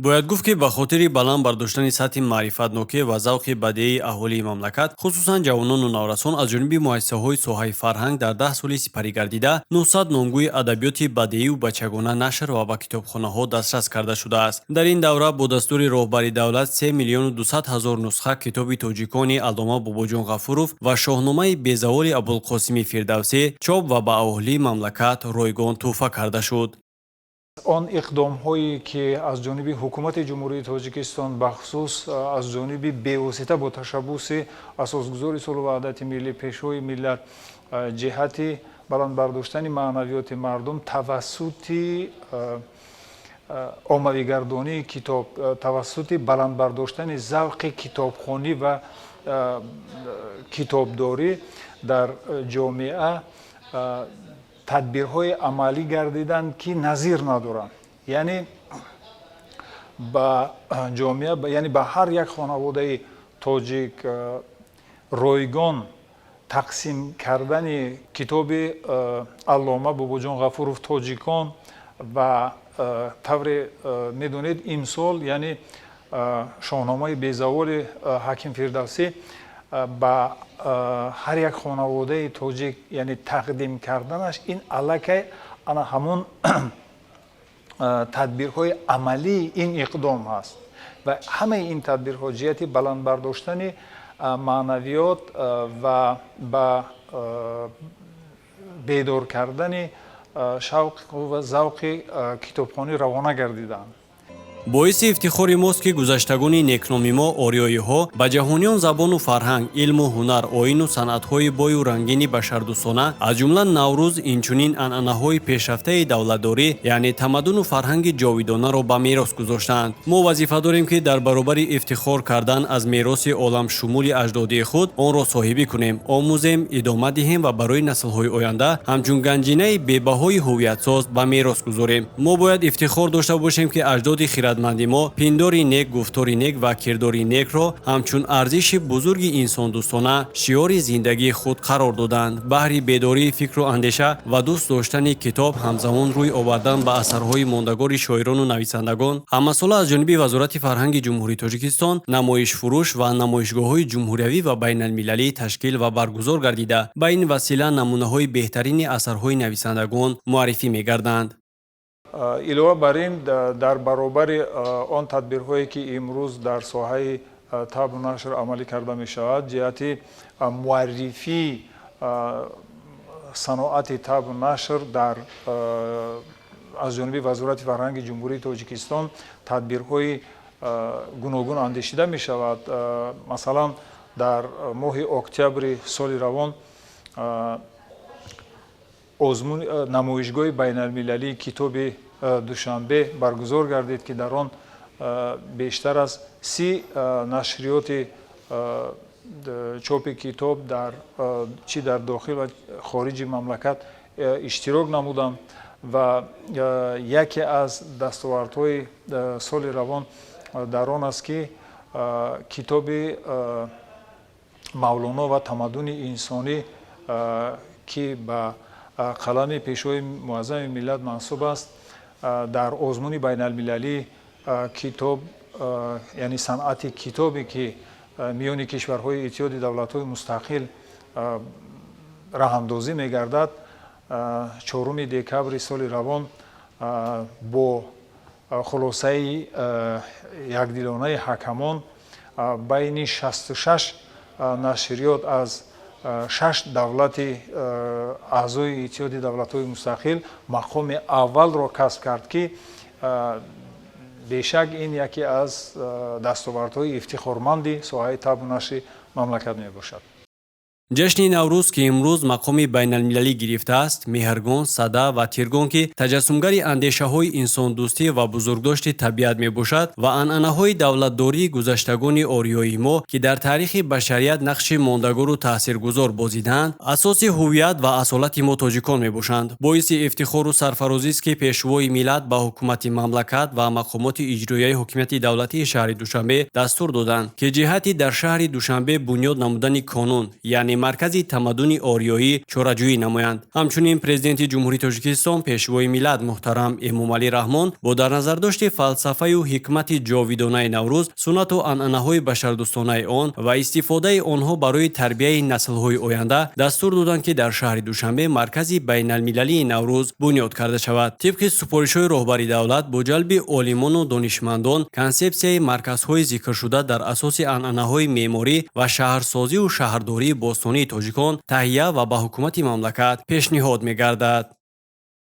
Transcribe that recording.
бояд гуфт ки ба хотири баланд бардоштани сатҳи маърифатнокӣ ва завқи бадеии аҳолии мамлакат, хусусан ҷавонону наврасон аз ҷониби муассисаҳои соҳаи фарҳанг дар 10 соли сипарӣ гардида 900 номгӯи адабиёти бадеию бачагона нашр ва ба китобхонаҳо дастрас карда шудааст. Дар ин давра бо дастури роҳбари давлат 3 млн 200 000 нусха китоби тоҷикони Аллома Бобоҷон Ғафуров ва шоҳномаи безаволи Абулқосими Фирдавсӣ чоп ва ба аҳолии мамлакат ройгон туҳфа карда шуд. он иқдомҳое ки аз ҷониби ҳукумати ҷумҳурии Тоҷикистон бахусус аз ҷониби бевосита бо ташаббуси асосгузори Сулҳу ваҳдати миллӣ пешвои миллат ҷиҳати баландбардоштани маънавиёти мардум тавассути оммавигардонии китоб, тавассути баландбардоштани завқи китобхонӣ ва китобдорӣ дар ҷомеа тадбирҳои амалӣ гардиданд ки назир надоранд. Яъне ба ҷомеа, яъне ба ҳар як хонаводаи тоҷик ройгон тақсим кардани китоби Аллома Бобоҷон Ғафуров Тоҷикон ва тавре медонед имсол, яъне шоҳномаи безаволи ҳаким Фирдавсӣ ба ҳар як хонаводаи тоҷик яъне тақдим карданаш, ин аллакай ана ҳамон тадбирҳои амалии ин иқдом ҳаст ва ҳамаи ин тадбирҳо ҷиҳати баландбардоштани маънавиёт ва ба бедор кардани шавқу ва завқи китобхонӣ равона гардиданд. боиси ифтихори мост ки гузаштагони некноми мо ориёиҳо ба ҷаҳониён забону фарҳанг, илму ҳунар, оину санъатҳои бою рангини башардӯстона, аз ҷумла Наврӯз инчунин анъанаҳои пешрафтаи давлатдорӣ, яъне тамаддуну фарҳанги ҷовидонаро ба мерос гузоштаанд. мо вазифа дорем ки дар баробари ифтихор кардан аз мероси оламшумули аҷдодии худ онро соҳибӣ кунем, омӯзем, идома диҳем ва барои наслҳои оянда ҳамчун ганҷинаи бебаҳои ҳувиятсоз ба мерос гузорем. мо бояд ифтихор дошта бошем ки аҷдоди хиратманди мо пиндори нек, гуфтори нек ва кирдори некро ҳамчун арзиши бузурги инсондӯстона шиёри зиндагии худ қарор доданд. баҳри бедории фикру андеша ва дӯст доштани китоб ҳамзамон рӯй овардан ба асарҳои мондагори шоирону нависандагон ҳамасола аз ҷониби Вазорати фарҳанги ҷумҳурии Тоҷикистон намоишфурӯш ва намоишгоҳҳои ҷумҳуриявӣ ва байналмилалӣ ташкил ва баргузор гардида, ба ин васила намунаҳои беҳтарини асарҳои нависандагон муаррифӣ мегарданд. илова бар ин, дар баробари он тадбирҳое ки имрӯз дар соҳаи табу нашр амалӣ карда мешавад, ҷиҳати муаррифии саноати табу нашр аз ҷониби Вазорати фарҳанги ҷумҳурии Тоҷикистон тадбирҳои гуногун андешида мешавад. Масалан, дар моҳи октябри соли равон намоишгоҳи байналмилалии китоби Душанбе баргузор гардид, ки дар он бештар аз 30 нашриёти чопи китоб чӣ дар дохил ва хориҷи мамлакат иштирок намуданд ва яке аз дастовардҳои соли равон дар он аст, ки китоби Мавлоно ва тамаддуни инсонӣ, ки ба қалами пешвои муаззами миллат мансуб аст, дар озмуни байналмилалӣ китоб, яъне санъати китобе ки миёни кишварҳои иттиҳоди давлатҳои мустақил раҳмдозӣ мегардад, 4 декабри соли равон бо хулосаи якдилонаи ҳакамон байни 66 нашриёт аз 6 давлати аъзои иттиҳоди давлатҳои мустақил мақоми аввалро касб кард, ки бешак ин яке аз дастовардҳои ифтихорманди соҳаи табу нашри мамлакат мебошад. ҷашни Наврӯз, ки имрӯз мақоми байналмилалӣ гирифтааст, меҳргон, сада ва тиргон, ки таҷассумгари андешаҳои инсондӯстӣ ва бузургдошти табиат мебошад ва анъанаҳои давлатдории гузаштагони ориёи мо, ки дар таърихи башарият нақши мондагору таъсиргузор бозиданд, асоси ҳувият ва асолати мо тоҷикон мебошанд. боиси ифтихору сарфарозист, ки пешвои миллат ба ҳукумати мамлакат ва мақомоти иҷроияи ҳокимияти давлатии шаҳри Душанбе дастур доданд, ки ҷиҳати дар шаҳри Душанбе бунёд намудани қонун, яъне маркази тамаддуни ориёӣ чораҷӯӣ намоянд. Ҳамчунин президенти ҷумҳурии Тоҷикистон пешвои миллат муҳтарам Эмомалӣ Раҳмон бо дар назардошти фалсафаю ҳикмати ҷовидонаи Наврӯз, суннату анъанаҳои башардӯстонаи он ва истифодаи онҳо барои тарбияи наслҳои оянда дастур доданд, ки дар шаҳри Душанбе маркази байналмилалии Наврӯз бунёд карда шавад. Тибқи супоришҳои роҳбари давлат бо ҷалби олимону донишмандон консепсияи марказҳои зикршуда дар асоси анъанаҳои меъморӣ ва шаҳрсозию шаҳрдории бостонии тоҷикон таҳия ва ба ҳукумати мамлакат пешниҳод мегардад.